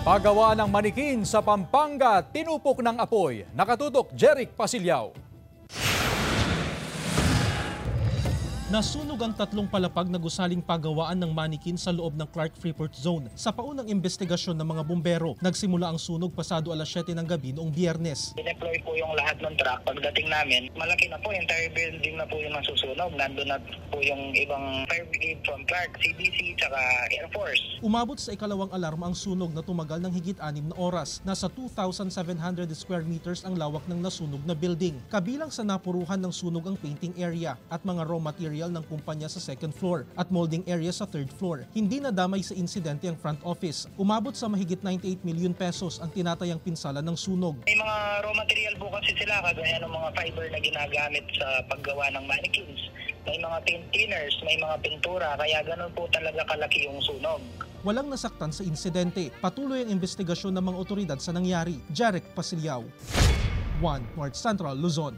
Paggawa ng manikin sa Pampanga, tinupok ng apoy. Nakatutok, Jeric Pasilyao. Nasunog ang tatlong palapag na gusaling pagawaan ng manikin sa loob ng Clark Freeport Zone. Sa paunang investigasyon ng mga bumbero, nagsimula ang sunog pasado alas 7 ng gabi noong Biyernes. Dineploy po yung lahat ng truck. Pagdating namin, malaki na po, entire building na po yung nasusunog. Nandun na po yung ibang fire brigade from Clark, CDC, tsaka Air Force. Umabot sa ikalawang alarma ang sunog na tumagal ng higit 6 na oras. Nasa 2,700 square meters ang lawak ng nasunog na building. Kabilang sa napuruhan ng sunog ang painting area at mga raw material ng kumpanya sa second floor at molding area sa third floor. Hindi nadamay sa insidente ang front office. Umabot sa mahigit 98 million pesos ang tinatayang pinsala ng sunog. May mga raw material po kasi sila, kagaya ng mga fiber na ginagamit sa paggawa ng mannequins. May mga paint thinners, may mga pintura, kaya ganun po talaga kalaki yung sunog. Walang nasaktan sa insidente. Patuloy ang investigasyon ng mga otoridad sa nangyari. Jeric Pasilyao, 1 North Central, Luzon.